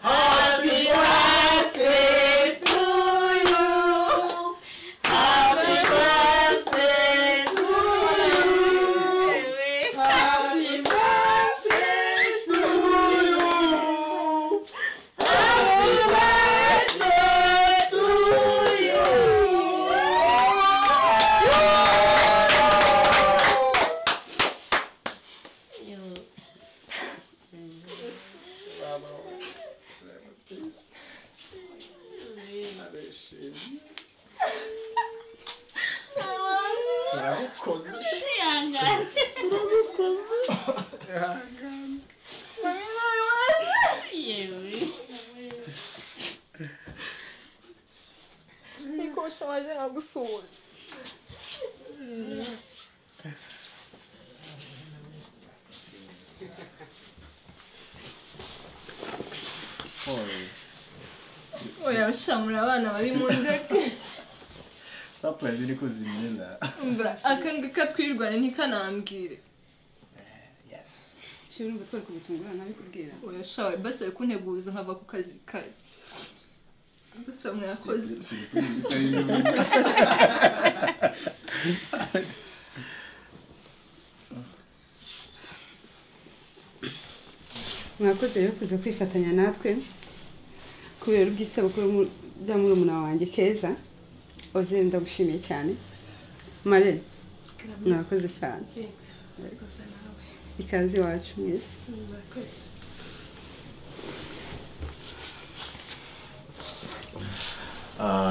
Happy birthday to you. Happy birthday to you. Happy birthday to you. Happy birthday to you. Niko ushoje ngagusuhuza. Oya shamura abana bari mu ndeke. Surprise iri kuzimyenda. Mba akanga katwirwane ntikanambwire. Yes. Shira ngo twari kubitungura nabikubwira. Oya shawe base ari kunteguza nkava ku kazi kare. Gusa mwakoze. Mwakoze rero kuza kwifatanya natwe kubera ubwisabukuru bya murumuna wanjye Keza. Oze ndagushimiye cyane. Mare mwakoze cyane. Ikaze iwacu mwese.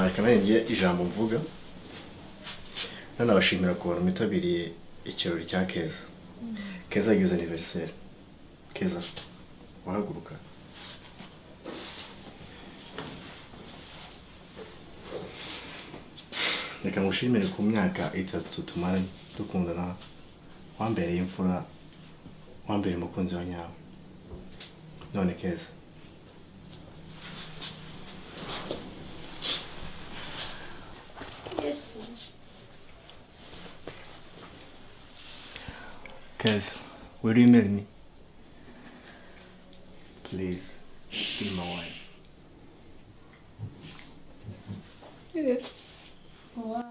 Reka nanjye ijambo mvuga. Nanabashimira ku bantu mwitabiriye ikirori cya Keza. Keza yagize anniversaire. Keza wahaguruka. Reka ngushimire ku myaka 3 tumaranye dukundana. Wambereye imfura, wambereye umukunzi wa nyawe. None Keza, Keza, will you marry me? Please, be my wife. Yes. Wow.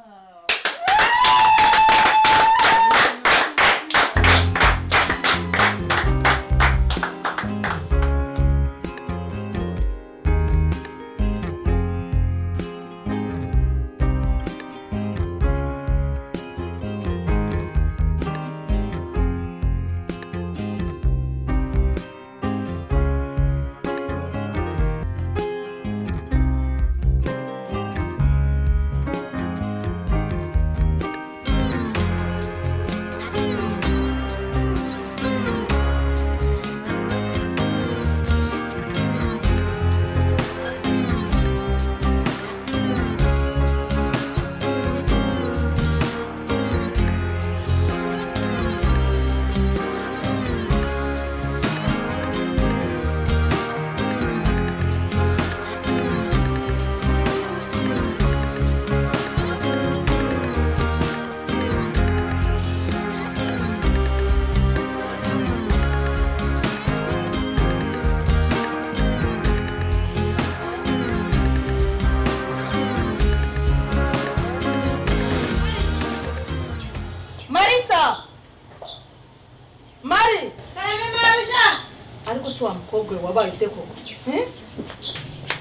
Wa mukobwa wabaye koko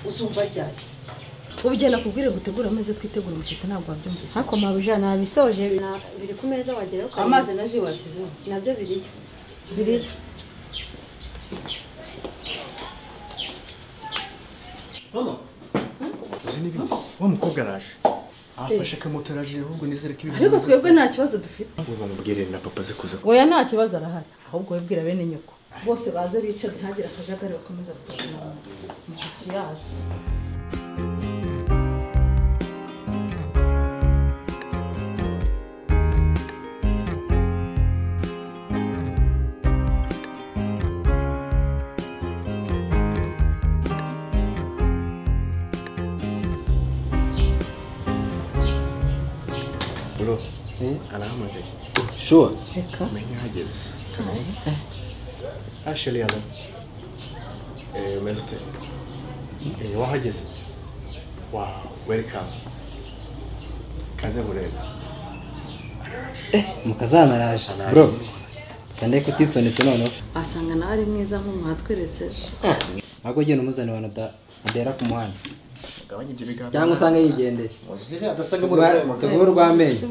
uzumva ryari ubugenda kubwire gutegura ameze twitegura umushyitsi ntabwo wabyumvise hako mabuja nabisoje biri ku meza wagera ko amazi naje washizeho nabyo biriyo Mama uzi nibi wa mukobwa araje afashe kamoto araje ahubwo nizere ko ibintu ariko twebwe nta kibazo dufite bamubwire na papa zikuza oya nta kibazo arahari ahubwo webwira bene nyoko bose baze bicara ntagire akajagari bakomeza kugana umushyitsi yaje bro arahamagaye sure menya hageze Actually, Alan. umeze ute? Wahageze? Wow, welcome. Kaze bureba. Mukazana araje. Bro. Kandi ko tisonetse noneho. Asanga nawe ari mwiza nk'umwatweretse. Ntabwo genda umuzane wa adera ku muhanda. Gabanya ibyo bigambo. Cyangwa usanga yigendeye. Muzire adasaga mu rwego. Tuguru rw'amenyo.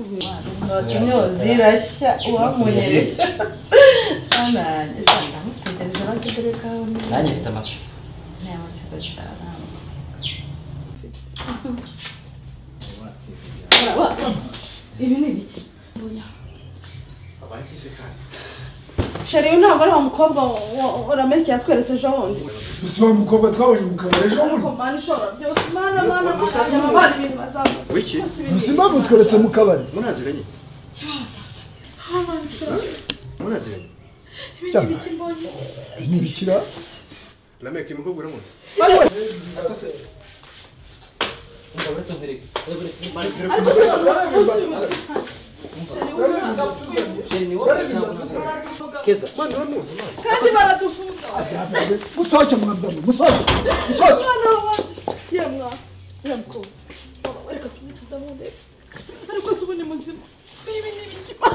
Akinyozi irashya uwamunyereye. Ananye shaka mutegereje bakigereka. Nanjye mfite amatsi. Ni amatsiko cyane. Ibi ni biki? Abakize kandi. Sheri ntabwo ari wa mukobwa urameke yatweretse ejo bundi. Gusa wa mukobwa twabonye mu kabari ejo bundi. Mana ishobora byose. Mana mama ibintu bazamu. Wiki? Gusa impamvu tweretse mu kabari. Munaziranye? Munaziranye? Ibi biki mbonye? Ni bikira. Lameke imukobwa uramutse. Uretse mbere. Keza. Kandi baradufunga. Musohoke mwabdamu, musohoke. Musohoke. Yemwa. Yemko. Reka tumwicaza mu ndege. Ariko subone muzima. Ibi ni biki ma?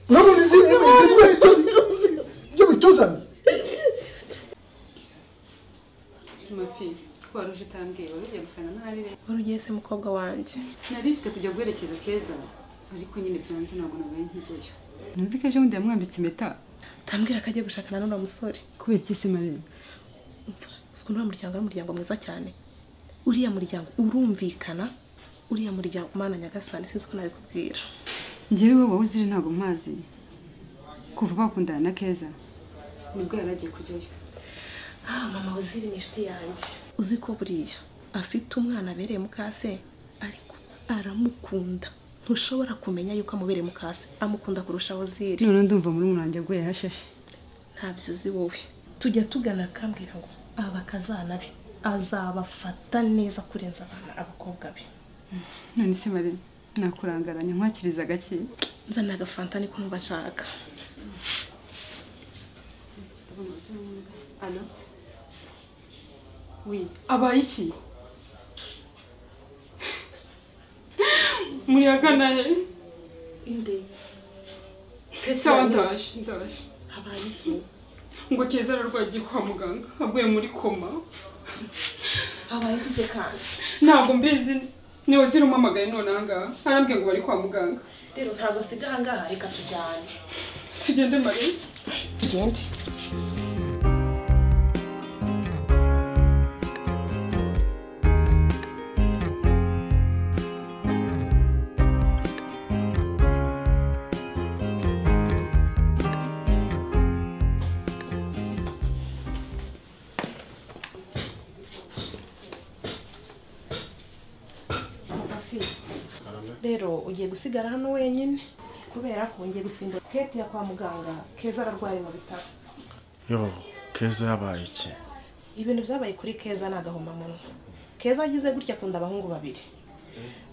Urabona izi byo bituzana. Mafi, twaruje tambwiye warugiye gusanga ntari rero. Warugiye se mukobwa wanje. Nari mfite kujya guherekeza Keza, ariko nyine byanze ntabwo nabaye nkijyayo. Ntuzi ko ejo bundi yamwambitse impeta. Tambwira ko agiye gushakana n'uno musore. Kubera iki se Marie? Usko n'uwo muryango ari umuryango mwiza cyane. Uriya muryango urumvikana. Uriya muryango Mana Nyagasani sinzi ko nabikubwira. Njyewe wowe uzire ntabwo mpazi. Kuva bakundana na Keza. Nibwo yaragiye kujyayo. Mama Uziri ni inshuti yanjye. Uzi ko buriya afite umwana abereye mukase ariko aramukunda. Ntushobora kumenya yuko amubereye mukase. Amukunda kurusha Uziri. None ndumva muri munanjye gwe hashashe. Ntabyo uzi wowe. Tujya tugana akambwira ngo abakazana be azabafata neza kurenza abakobwa be. None se Marie nakurangaranye nkwakiriza gake. Nzana agafanta niko numva nshaka. Allo? Oui. Abaye iki? Muri akana he? Inde. Sawa ndaje. Habaye iki? Ngo Keza ararwaye kwa muganga. Aguye muri koma. Habaye iki se kandi? Ntabwo mbizi. Ni Uziri umamagaye none ahangaha. Arambwiye ngo bari kwa muganga. Rero ntabwo siga ahangaha reka tujyane. Tugende Marie. Tugende. Rero ugiye gusigara hano wenyine kubera ko ngiye gusimbura Kate ya kwa muganga. Keza ararwaye mu bitaro. Yo, Keza yabaye iki? Ibintu byabaye kuri Keza nagahoma munwa. Keza agize gutya akunda abahungu babiri.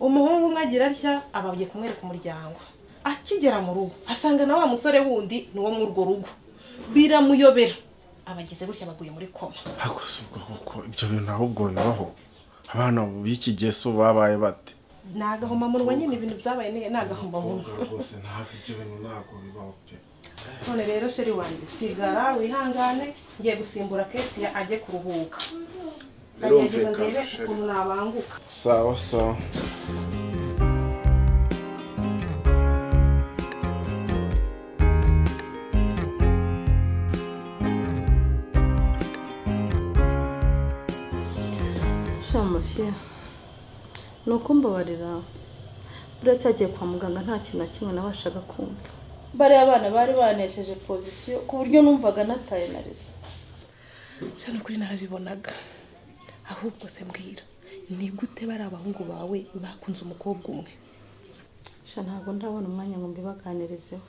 Umuhungu umwe agira atya abagiye kumwereka umuryango. Akigera mu rugo asanga na wa musore wundi ni wo mu urwo rugo. Biramuyobera. Abagize gutya baguye muri koma. Hakusubwa kuko ibyo bintu ahubwo bibaho. Abana b'iki geso babaye bate? Nagahoma munwa nyine ibintu byabaye nagahoma munwa. Rwose ntabwo ibyo bintu ntabwo bibaho pe. None rero sheri wanjye sigara wihangane ngiye gusimbura Kate ya ajye kuruhuka. Ndagerageza ndebe ukuntu nabanguka. Sawa sawa. Shamufye. Nuko mbabarira. Buriya cyagiye kwa muganga nta kintu na kimwe nabashaga kumva. Bari abana bari banesheje position ku buryo numvaga nataye narize. Cyane kuri narabibonaga. Ahubwo se mbwira ni gute bari abahungu bawe bakunze umukobwa umwe? Sha ntabwo ndabona umwanya ngo mbibaganirizeho.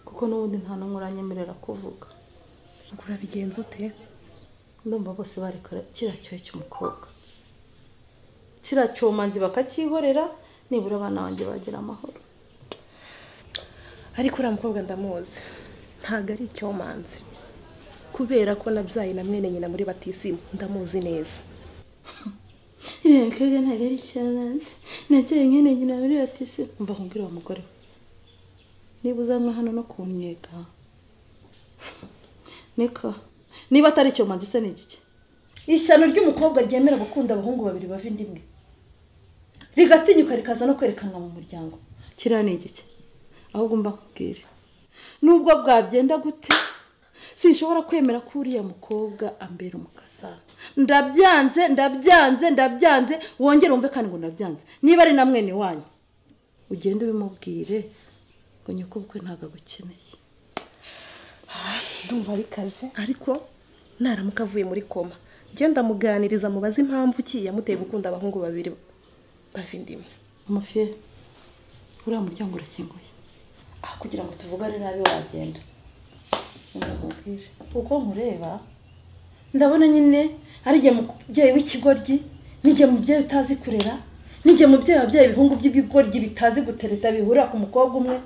Kuko n'ubundi nta numwe uranyemerera kuvuga. Ngura bigenze ute? Ndumva bose barekora kiracyo cy'umukobwa. Kiracyomanzi bakakihorera nibura abana banjye bagira amahoro. Ariko uriya mukobwa ndamuzi. Ntago ari icyomanzi. kubera ko nabyaye na mwene nyina muri batisimu ndamuzi neza. Iriya mukobwa ntabwo ari icyanazi nabyaye mwene nyina muri batisimu. Umva kumbwira uwo mugore niba uzanywa hano no kunyega niko niba atari icyo manzi se ni igiki? Ishyano ry'umukobwa ryemera gukunda abahungu babiri bava inda imwe rigatinyuka rikaza no kwerekanwa mu muryango, kiriya ni igiki? Ahubwo mba nkubwire nubwo bwabyenda gute sinshobora kwemera ko uriya mukobwa ambera umukazana. Ndabyanze wongere umve kandi ngo ndabyanze. Niba ari na mwene wanyu ugende ubimubwire ngo nyoko bukwe ntago agukeneye. Ndumva ari kaze ariko naramuka avuye muri koma genda muganiriza mubaza impamvu ki yamuteye gukunda abahungu babiri bavindimwe. Umufye uriya muryango urakinguye kugira ngo tuvugane nabi wagenda. Ndamubwire uko nkureba ndabona nyine ari igihe mubyeyi w'ikigoryi n'igihe mubyeyi utazi kurera n'igihe mubyeyi wabyaye ibihungu by'ibigoryi bitazi gutereta bihurira ku mukobwa umwe.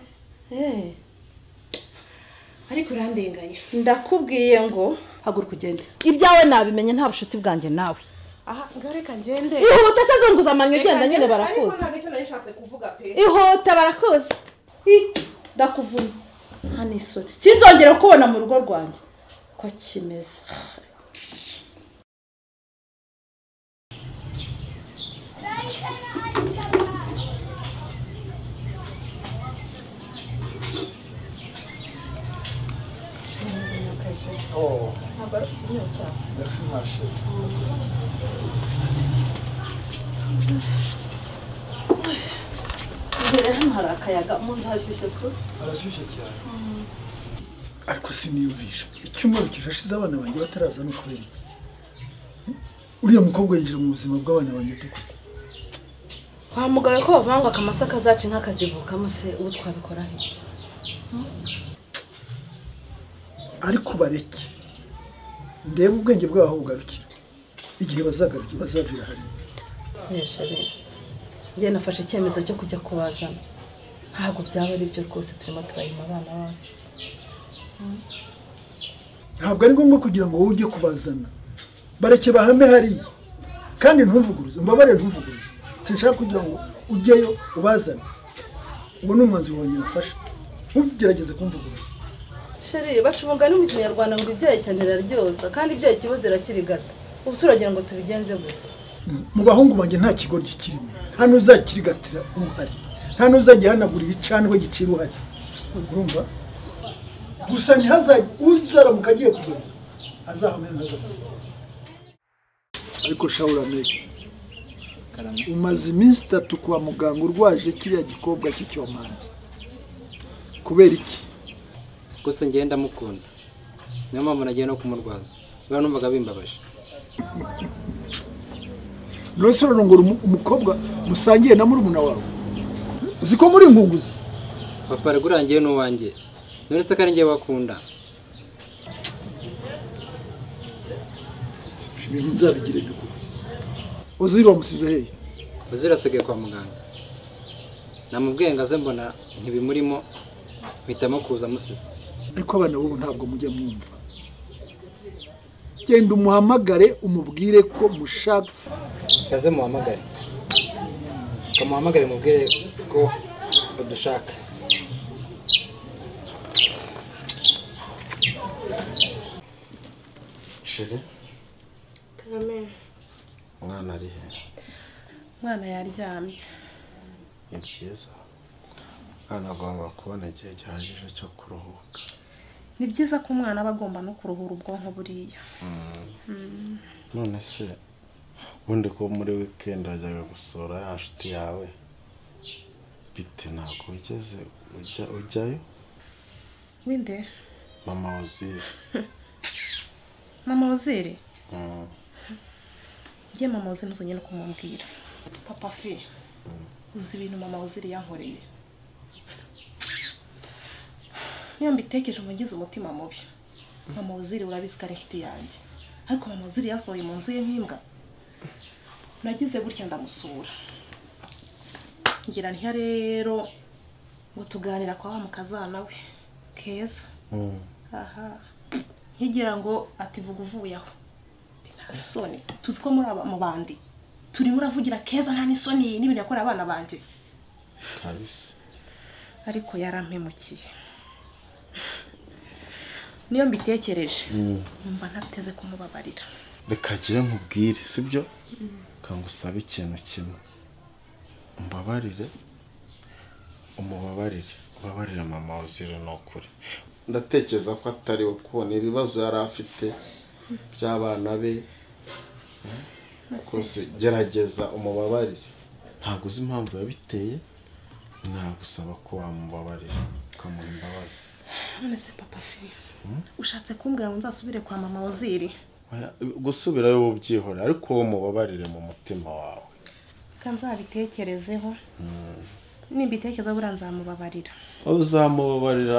Ariko urandenganya. Ndakubwiye ngo haguruka ugende. Ibyawe nabimenye nta bushuti bwanjye nawe. Aha ngareka ngende. Ihute se zunguza amanywe genda nyine barakuze. Ariko ntabwo cyo nashatse kuvuga pe. Ihute barakuze. Ndakuvuna. Hano isoni. Sinzongera kubona mu rugo rwanjye. Ko kimeze. Oh, Ntabwo ari ufite inyota. merci ma chérie. Imbere hano hari akayaga mu nzu hashyushye ko. Arashyushye cyane. Ariko siniyumvisha. Icyumweru kirashize abana banjye bataraza no kubera iki. Uriya mukobwa yinjira mu buzima bw'abana banjye tuko. Kwa mugabe ko bavanga akamasa kazaca inka kazivukamo se ubu twabikora hiti. Ariko bareke. Ndebe ubwenge bwaho bugarukira. Igihe bazagarukira bazavira hari. Yeshere. Ngiye nafashe icyemezo cyo kujya kubazana. Ntabwo byaba ari byo rwose turimo turayima abana bacu. Ntabwo ari ngombwa kugira ngo wowe ujye kubazana. Bareke bahame hariya. Kandi ntumvuguruze, mbabare ntumvuguruze. Sinshaka kugira ngo ujyeyo ubazana. Uwo ni umwanzuro wanjye nafashe. Ntugerageze kumvuguruza. Sheri bashumugana mu Kinyarwanda ngo ibyaye cyane raryoza kandi ibyaye kiboze rakiri gato. Ubu turagira ngo tubigenze gute? Mu bahungu banjye nta kigoryi kirimo. Nta nuzakirigatira umuhari. Nta nuzajya hanagura ibicanwe gicira uhari. Urumva? Gusa ntihazajye uzaramuka agiye kugenda. Azahamera ntazagaruka. Ariko Shaula Meki. Umaze iminsi 3 kwa muganga urwaje kiriya gikobwa cy'icyomanzi. Kubera iki? Gusa ngenda mukunda. Niyo mpamvu nagiye no kumurwaza. Bwa numvaga bimbabaje. Nose urongora umukobwa musangiye na murumuna wawe. Uziko muri nkunguzi. Papa regurangiye n'uwanjye. Nuretse kandi ngiye wakunda. Ibintu nzabigire byo. Uzira wamusize hehe? Uzira asigaye kwa muganga. Namubwiye ngaze mbona ntibimurimo mpitamo kuza musize. Ariko abana bo ntabwo mujya mwumva. Genda umuhamagare umubwire ko mushaka. Ngaze muhamagare. Kamuhamagare mubwire ko udushaka. Sheri. Karame. Mwana ari he? Mwana yaryamye. Ni cyiza. Mwana agomba kubona igihe gihagije cyo kuruhuka. Ni byiza ko umwana aba agomba no kuruhura ubwonko buriya. None se ubundi ko muri weekend wajyaga gusura ya nshuti yawe bite ntabwo ugeze ujyayo? Winde? Mama Ozire. Mama Ozire? Ngiye Mama Ozire ntuzongeye no kumubwira. Papa fi uzi ibintu Mama Ozire yankoreye. Niyo mbitekereje ngo ngize umutima mubi. Mama Ozire urabizi ko ari inshuti yanjye. Ariko Mama Ozire yasohoye mu nzu ye nk'imbwa. Nagize gutya ndamusura. Ngira ntiya rero ngo tuganira kwa wa mukazana we. Keza. Aha. nkigira ngo ati vuga uvuye aho nta soni tuzi ko muri aba mu bandi turi muravugira Keza nta n'isoni n'ibintu yakora abana banje kabisa ariko yarampemukiye niyo mbitekereje numva ntateze kumubabarira reka gira nkubwire sibyo kangusabe ikintu kimwe umbabarire ubabarire mama Ozil nokuri ndatekereza ko atari we kubona ibibazo yari afite by'abana be kose gerageza umubabarire ntabwo uzi impamvu yabiteye nagusaba ko wamubabarira ukamuha imbabazi none se papa fi ushatse kumbwira ngo nzasubire kwa mama Ozil gusubirayo ubyihora ariko wowe mubabarire mu mutima wawe kanzabitekerezeho nimbitekereza bura nzamubabarira uzamubabarira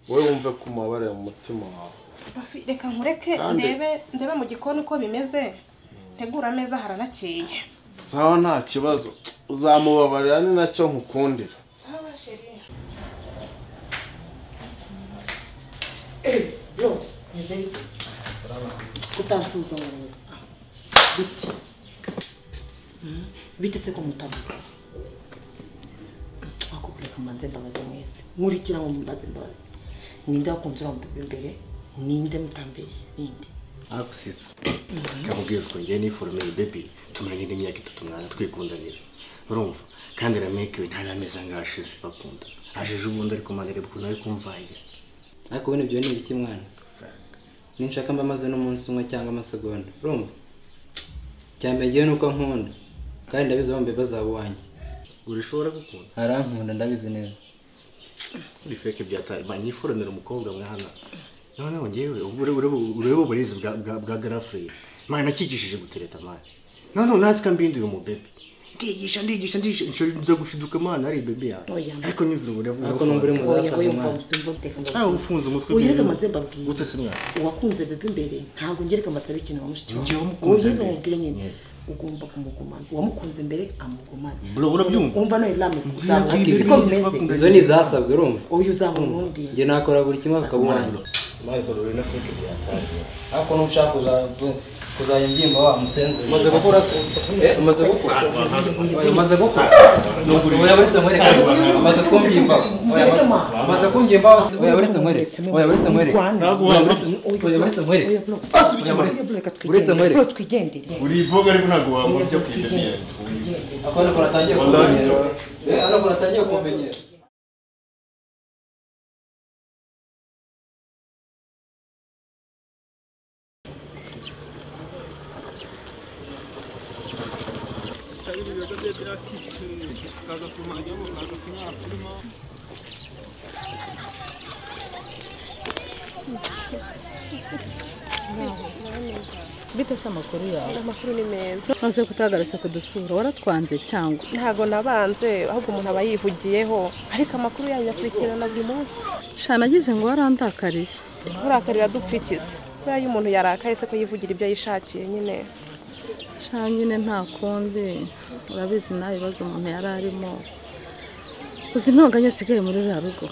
wowe wumve ko umubabarira mu mutima wawe Bafi reka nkureke ndebe mu gikoni uko bimeze ntegura ameza haranakeye sawa nta kibazo uzamubabarira ni nacyo nkukundira sawa sheri bro nizeye kutansuza wowe bitetse ko mutabuka akubwira kamanze mbabaze mwese nkurikira mu mbaze mbabaze ninde wakunze urambuye imbere ninde mutambeshye ninde akusisa kabugizwe ngiye ni formule baby tumaranye n'imyaka 3 mwana twikundanira urumva kandi rameke nta nameza ngashize bakunda ajeje ubundi ariko manere bukuna ari kumvaye ariko bene byo ni iki mwana ninshaka mbamaze n'umunsi umwe cyangwa amasegonda urumva cyambegeye nuko nkunda kandi ndabizi bombe bazabo wanjye urishobora gukunda arankunda ndabizi neza uri fake byataye banyiforomera umukobwa mwana none ngewe urebe uburizi bwa girlfriend mwana nakigishije gutereta mwana none nazika mbindira mu baby ndigisha nza gushiduka mwana ari baby yawe ariko nyivura ngo ndavuga ariko numva uri mu zasa ufunze umutwe uyereka manze mbabwiye gute se mwana uwakunze baby imbere ntago ngereka masaba ikintu wamushiki wawe uyereka mubwire nyine ugomba kumugumana wamukunze mbere amugumana bro urabyumva umva no ilame kuzabwiza ko bimeze izo ni zasabwe urumva uyu uzamundi nge nakora buri kimwe akabuwanjye Mariko ruri na fake byataye ariko nushaka kuzayimbyimba wa musenze umaze gukora se umaze gukora oya buretse mwereka umaze kumbyimba umaze kumbyimba oya buretse mwereka oya buretse mwereka oya buretse mwereka twigendere uri boga ariko ntago wamujya kwidemira akora ko natangiye kumenyera ariko natangiye kumenyera bite se amakuru yawe amakuru ni meza maze kutagarutse kudusura waratwanze cyangwa ntago nabanze ahubwo umuntu aba yihugiyeho ariko amakuru yanyu akurikirana buri munsi shana nagize ngo warandakariye urakarira dupfikiza kubera iyo umuntu yarakaye se ko yivugira ibyo yishakiye nyine shana nyine nta kundi urabizi nawe ibibazo umuntu yari arimo uzi ntonganya asigaye muri ruriya rugo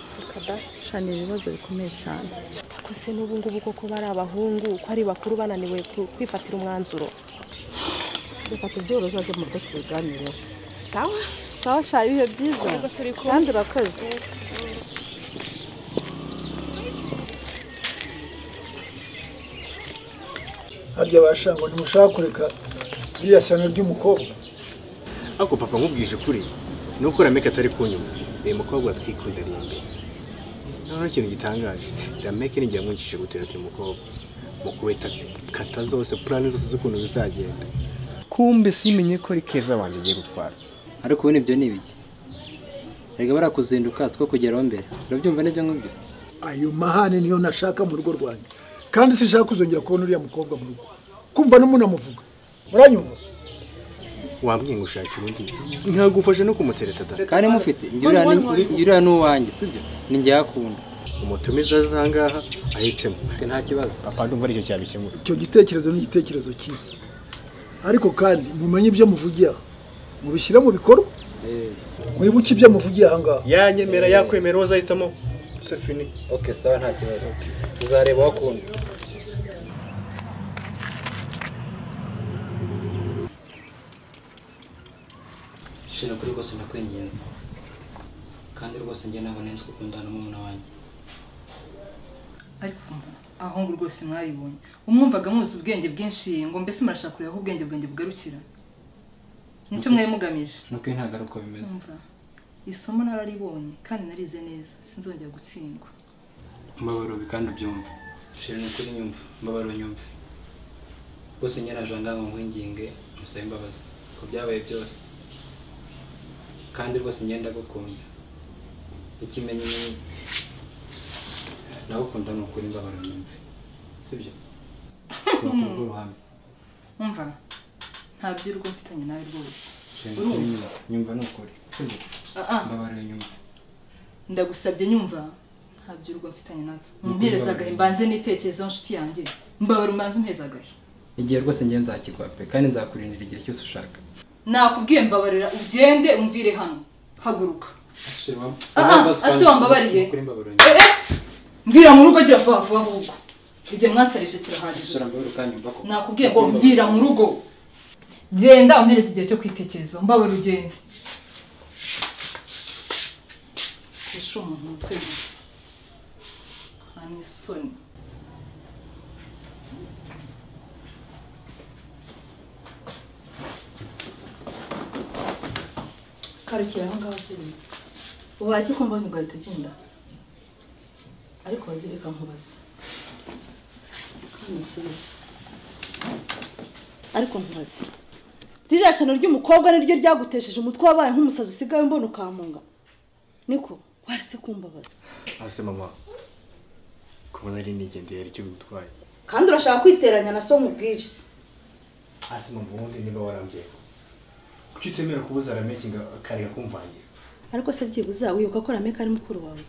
shana ibibazo bikomeye cyane gusa n'ubu ngubu koko bari abahungu ko ari bakuru bananiwe kwifatira umwanzuro reka tubyoroze aze mu rugo tubiganireho sawa sawa sha ibihe byiza kandi urakoze harya bashango ntimushaka kureka iriya shyano ry'umukobwa ako papa nkubwije kuri nuko rameke atari kunyumva uyu mukobwa twikundariye imbere nta kintu gitangaje rameke n'igihe amwinjije gutereta uyu mukobwa mu kubeta kata zose plani zose z'ukuntu bizagenda kumbe simenye ko ari Keza wanjye agiye gutwara ariko ubu nibyo ni ibiki erega barakuzinduka siko kugeraho mbere urabyumva nibyo nk'ibyo ayo mahane niyo nashaka mu rugo rwanjye kandi sinshaka kuzongera kubona uriya mukobwa mu rugo kumva n'umunamuvuga muranyumva wambwiye ngo ushakira undi ntagufashe no kumutereta da kandi mufite ngira n'uwanjye sibyo ni njye yakunda umutumiza zangaha ahitsemo nta kibazo papa ndumva aricyo cyabikemura icyo gitekerezo ni igitekerezo cyiza ariko kandi mumenye ibyo muvugiye aha mubishyira mu bikorwa mwibuke ibyo muvugiye aha ngaha yanyemera yakwemera uzahitamo c'est fini. Okay, sawa nta kibazo. Tuzareba wakunda. Shino kuri rwose ndakwinginze. Kandi rwose njye nabone nzi gukundana n'umuntu wanjye. ariko aho ngo rwose mwayibonye umwumvaga muzi ubwenge bwinshi ngo mbese murashaka kureba aho ubwenge bugarukira nicyo mwaye mugamije nuko ntago uko bimeze isomo nararibonye kandi narize neza sinzongera gutsindwa mbabaro bikanda byumva shira no kuri nyumva mbabaro nyumva bose nyaraje ndanga nkwinginge musaye imbabazi ko byabaye byose kandi rwose ngenda gukunda ikimenye nawe ukunda n'ukuri mbabaro nyumva sibyo bakuru ruhame umva nta by'urugo mfitanye nawe rwose nyumva n'ukuri sibyo mbabaro nyumva ndagusabye nyumva nta by'urugo mfitanye nawe mumpereza agahe mbanze nitekerezaho nshuti yanjye mbabaro mbanze umpeza agahe igihe rwose ngiye nzakigwa pe kandi nzakurindira igihe cyose ushaka nakubwiye mbabarira ugende umvire hano haguruka ase wambabariye mvira mu rugo gira vuba vuba ahubwo igihe mwasarije kirahagije nakubwiye ngo mvira mu rugo genda umpereza igihe cyo kwitekereza mbabarira ugende kisho umuntu mutwe gusa hani soni karukira aho ngaho se ubaki kumva ntugahita ugenda ariko wazireka nkubaze kamusubize ariko nkubaze ririya shano ry'umukobwa niryo ryagutesheje umutwe wabaye nk'umusazi usigaye mbona ukamunga niko waretse kumbabaza ase mama kubona ari nigendeye ari cyo gutwaye kandi urashaka kwiteranya na so mubwire ase mama ubundi niba warambye kuki utemera kubuza Rameki akareka kumvangira ariko se byibuza wibuka ko Rameki ari mukuru wawe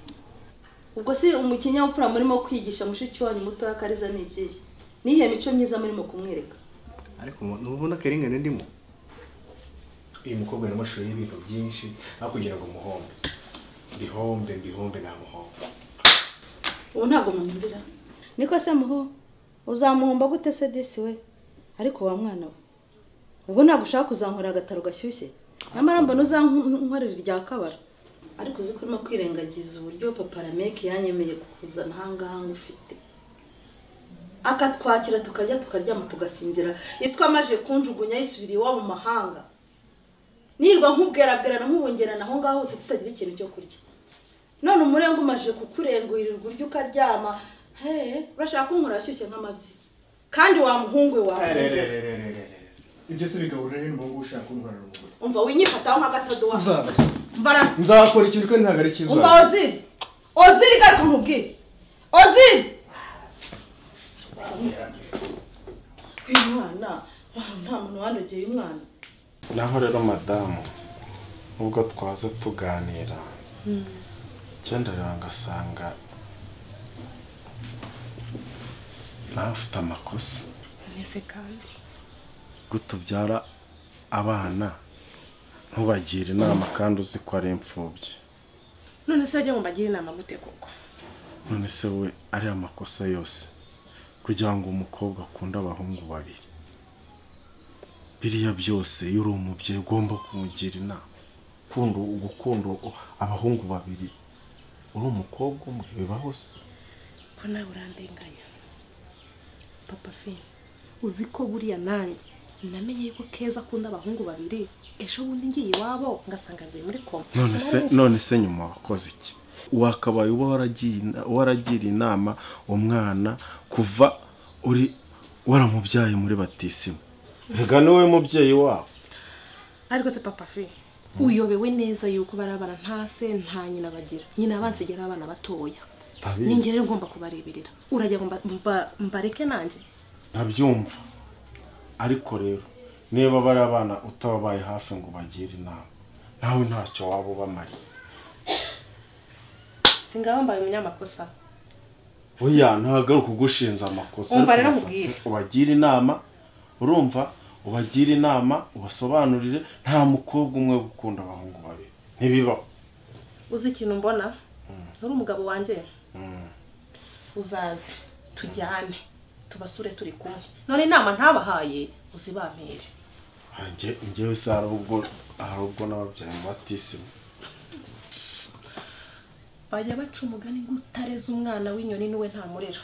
ubwo si umukinyabupfura murimo kwigisha mushiki wanyu muto yakariza nigiye nihe mico myiza murimo kumwereka ariko nubona akarengane ndimo uyu mukobwa n'amashuri y'ibintu byinshi aho kugira ngo mbihombe nta muhombe ubu ntabwo munyumvira niko se muho uzamuhomba gute se disi we ariko wa mwana we ubwo ntabwo ushaka kuzankorera agataro gashyushye nyamara mbona uzankorera irya kabara ariko uzi ko urimo kwirengagiza uburyo papa Rameki yanyemeye kukuzana ahangaha ngufite akatwakira tukaryama tugasinzira yitwa amaje kunjugunya yisubiriye iwabo mu mahanga nirwa nkubwerabwerana nkubongerana aho ngaho hose tutagira ikintu cyo kurya none umurengo umaje kukurengurirwa uryo ukaryama urashaka kunkora ashyushye nk'amabyi kandi wa muhungwe wawe ibyo se bigaburira he n'umuhungu ushaka kunkorera umugore umva winyifataho nk'agatodo wa nzakora ikintu kandi ntabwo ari cyiza umva Oziri gato nkubwire Oziri uyu mwana nta muntu wanogeye umwana naho rero madamu nubwo twaza tuganira cyenda rero ngasanga nawe ufite amakosa nese kandi gutubyara abana ntubagire inama kandi uzi ko ari imfubyi none se ajya mu bagire inama gute koko none se we ari amakosa yose kugira ngo umukobwa akunde abahungu babiri biriya byose iyo uri umubyeyi ugomba kumugira inama gukunda abahungu babiri uri umukobwa umwe bibaho se ko nawe urandenganya papa fi uzi ko buriya nanjye namenye ko Keza akunda abahungu babiri ejo bundi ngiye iwabo ngasanga biri muri koma none se nyuma wakoze iki wakabaye waragira inama umwana kuva uri waramubyaye muri batisimo ngano we mubyeyi wabo ariko se papa fi uyobewe neza yuko barabara ntase nta nyina bagira nyina abansigera abana batoya ningere ngomba kubareberera urajya mbareke nanjye ntabyumva ariko rero niba bari abana utababaye hafi ngo bagire inama nawe ntacyo waba ubamariye singaho mbaye umunyamakosa oya ntabwo ari ukugushinja amakosa umva rero mubwire ubagira inama urumva ubagira inama ubasobanurire nta mukobwa umwe gukunda abahungu babiri ntibibaho uzi ikintu mbona uri umugabo wanjye uzaze tujyane tubasure turi kumwe none inama ntabahaye uzibampere njyewe se ahubwo n'ababyaye mu batisimu bajya baca umugani ngo utareze umwana w'inyoni niwe ntamurera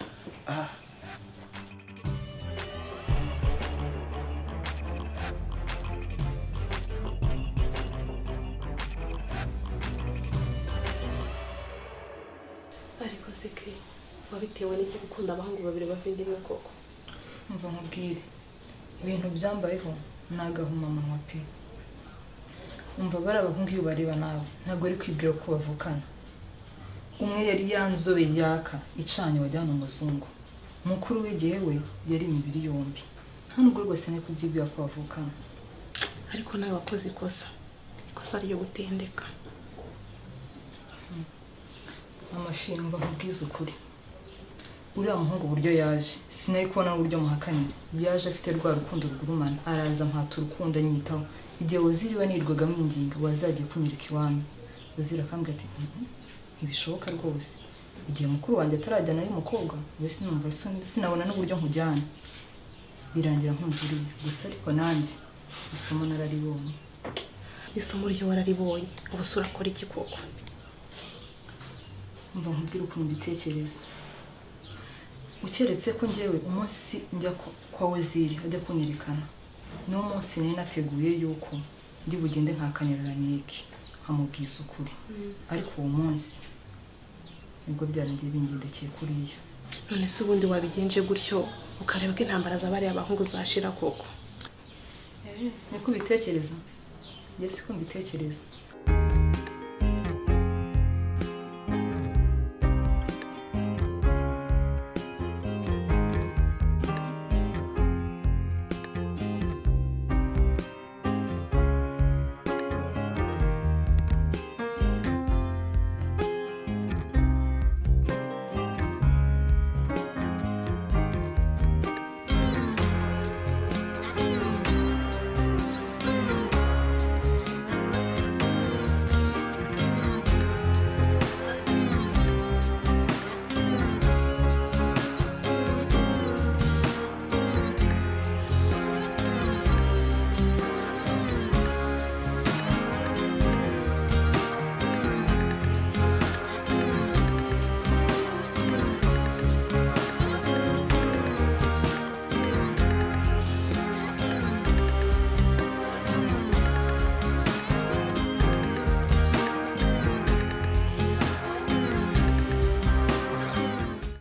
ariko se ke wabitewe n'iki gukunda abahungu babiri bavindimwe koko mva nkubwire ibintu byambayeho ni agahomamunwa pe umva bari abahungu iyo bareba nawe ntabwo ari kwibwira ko bavukana umwe yari yanzobe yaka icanye wajyana umuzungu mukuru w'igihe we yari imibiri yombi nta nubwo rwose ni kubyibwira ko bavukana ariko nawe wakoze ikosa ryo gutendeka amashimba nkubwiza ukuri uriya muhungu uburyo yaje sinari kubona n'uburyo muhakanira yaje afite rwa rukundo rugurumana araza mpata urukundo anyitaho igihe waziriwe nirwaga mwinginga wazajya kunyereka iwanyu wazira akambwira ati ntibishoboka rwose igihe mukuru wanjye atarajyana y'umukobwa we sinumva sinabona n'uburyo nkujyana birangira nkunze uriya gusa ariko nanjye isomo nararibonye isomo ryo wararibonye ubu se urakora iki koko mva nkubwira ukuntu mbitekereza ukeretse ko njyewe umunsi njya kwa waziri ajya kunyerekana niwo munsi nari nateguye yuko ndi bugende nkakanira Mike nkamubwiza ukuri ariko uwo munsi nibwo byarangiye bingendekeye kuriya none se ubundi wabigenje gutyo ukareba ko intambara zabari abahungu zashira koko niko ubitekereza njye siko mbitekereza